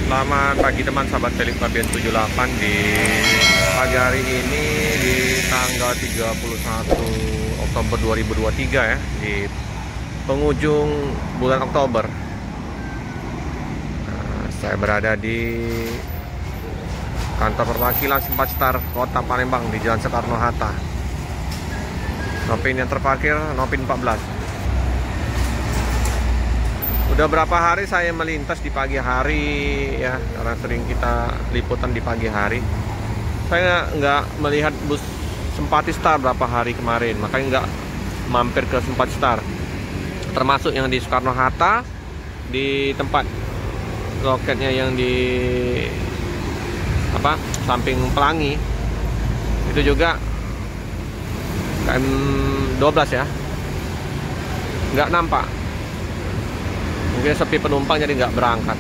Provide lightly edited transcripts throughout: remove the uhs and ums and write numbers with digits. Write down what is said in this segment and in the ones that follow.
Selamat pagi teman sahabat Felix Fabian 78 di pagi hari ini di tanggal 31 Oktober 2023 ya, di penghujung bulan Oktober. Saya berada di kantor perwakilan Sempat Star Kota Palembang di Jalan Soekarno-Hatta. Nopin yang terparkir Nopin 14. Udah berapa hari saya melintas di pagi hari ya, karena sering kita liputan di pagi hari. Saya nggak melihat bus Sempati Star berapa hari kemarin, makanya nggak mampir ke Sempat Star. Termasuk yang di Soekarno-Hatta, di tempat loketnya yang di samping Pelangi, itu juga KM 12 ya, nggak nampak. Mungkin sepi penumpang jadi nggak berangkat.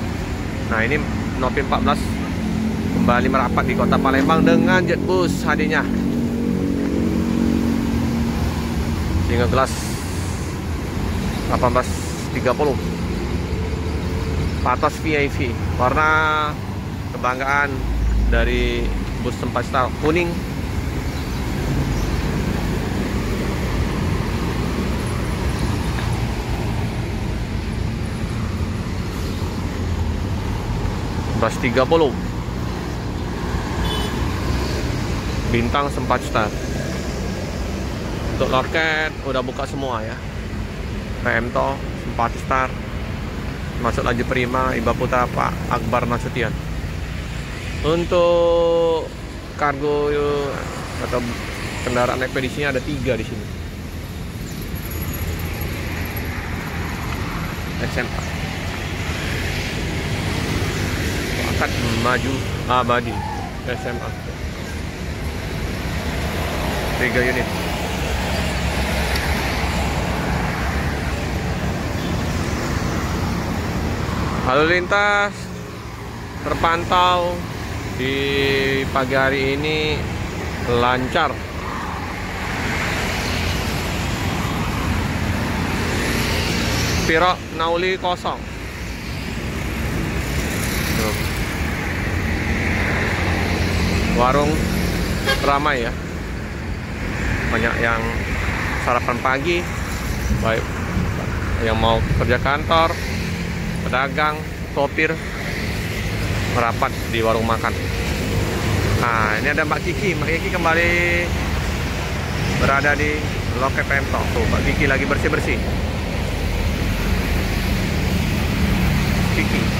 Nah, ini Nopin 14 kembali merapat di kota Palembang dengan jet bus hadinya hingga kelas 18.30 Patos VIP, warna kebanggaan dari bus Sempat Star, kuning. Bus 30 bintang Sempat Star. Untuk loket udah buka semua ya, Pemto, Sempat Star, masuk laju Prima, Iba Putra, Pak Akbar Nasution. Untuk kargo atau kendaraan ekspedisinya ada 3 di sini. SMA akan maju abadi SMA 3 unit. Lalu lintas terpantau di pagi hari ini lancar. Pirok Nauli kosong. Warung ramai ya, banyak yang sarapan pagi, baik yang mau kerja kantor, pedagang, sopir merapat di warung makan. Nah, ini ada Mbak Kiki kembali berada di loket Pemto. Tuh, Mbak Kiki lagi bersih-bersih. Kiki.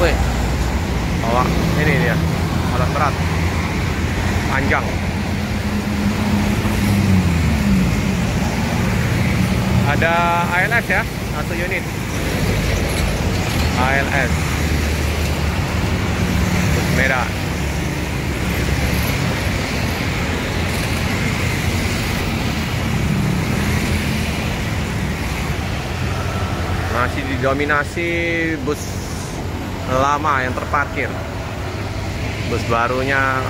Wih, bawa ini dia, alat berat panjang. Ada ALS ya, 1 unit ALS merah. Masih didominasi bus lama yang terparkir. Bus barunya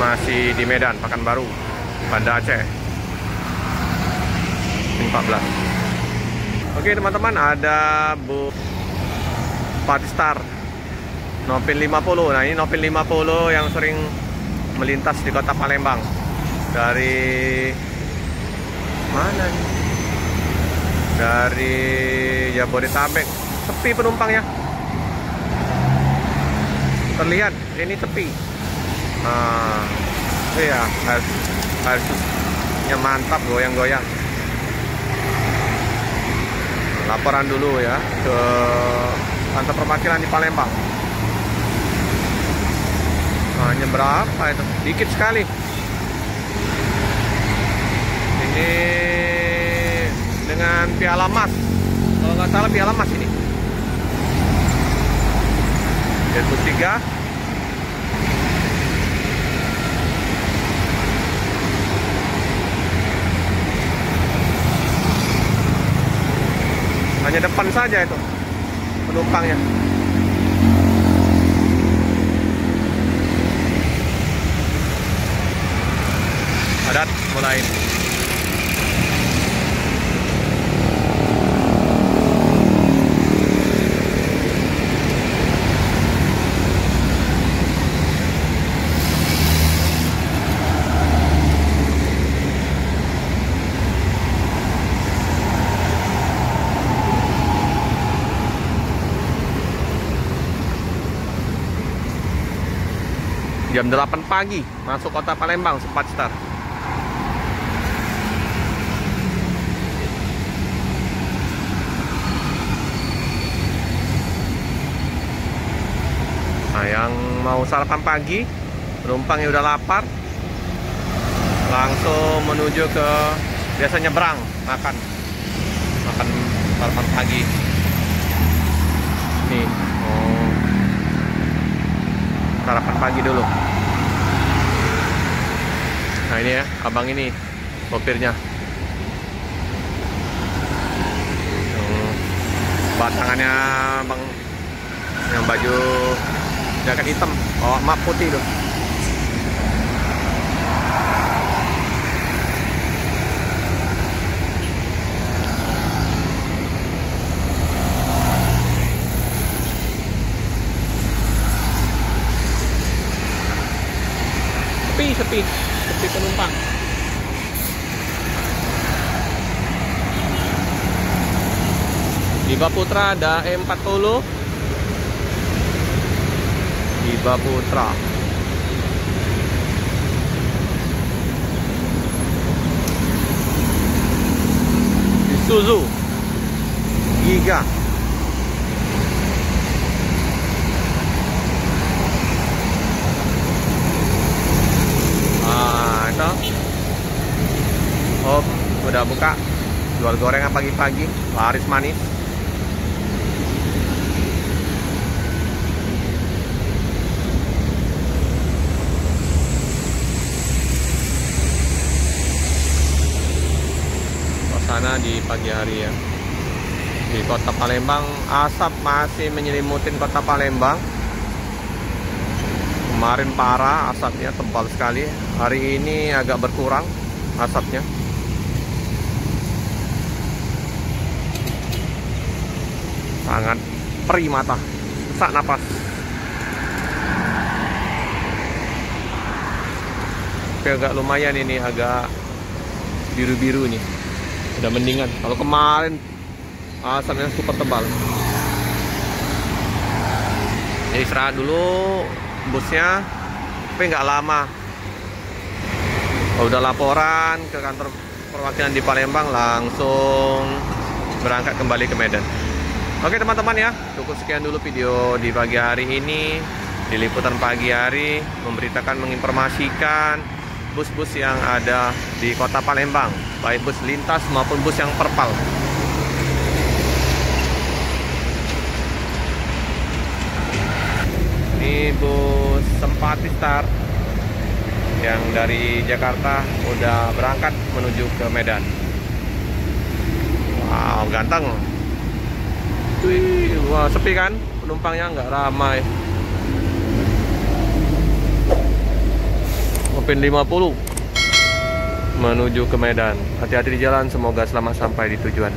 masih di Medan, Pekanbaru, Banda Aceh 14. Oke teman-teman, ada bus Sempat Star Nopin 50. Nah, ini Nopin 50 yang sering melintas di kota Palembang. Dari mana nih? Dari Jabodetabek. Sepi penumpangnya, terlihat ini sepi. Nah, iya, harusnya mantap, goyang-goyang. Laporan dulu ya ke kantor perwakilan di Palembang. Hanya berapa itu? Dikit sekali. Ini dengan piala emas, kalau nggak salah piala emas ini. Bus 3. Hanya depan saja itu penumpangnya. padat mulai. Jam 8 pagi masuk kota Palembang, sempat start. Nah, yang mau sarapan pagi, penumpang yang udah lapar, langsung menuju ke biasa nyebrang makan sarapan pagi. Nih, sarapan pagi dulu. Nah ini ya, abang ini sopirnya. Batangannya bang yang baju jaket hitam, map putih tuh. Sepi penumpang. Diba Putra ada E40. Diba Putra. Isuzu Giga. Oh, udah buka. Jual gorengan pagi-pagi, laris manis. Suasana di pagi hari ya. Di kota Palembang, asap masih menyelimutin kota Palembang. Kemarin parah asapnya, tebal sekali. Hari ini agak berkurang asapnya. Sangat perih mata, sesak napas. Tapi agak lumayan ini, agak biru-biru nih. Udah mendingan. Kalau kemarin asapnya super tebal. Jadi istirahat dulu busnya, tapi nggak lama. Kalau udah laporan ke kantor perwakilan di Palembang, langsung berangkat kembali ke Medan. Oke teman-teman ya, cukup sekian dulu video di pagi hari ini. Di liputan pagi hari memberitakan, menginformasikan bus-bus yang ada di kota Palembang, baik bus lintas maupun bus yang perpal. Ini bus Sempati Star yang dari Jakarta udah berangkat menuju ke Medan. Wow, ganteng. Wih, wah, sepi kan? Penumpangnya nggak ramai. Open 50 menuju ke Medan. Hati-hati di jalan, semoga selamat sampai di tujuan.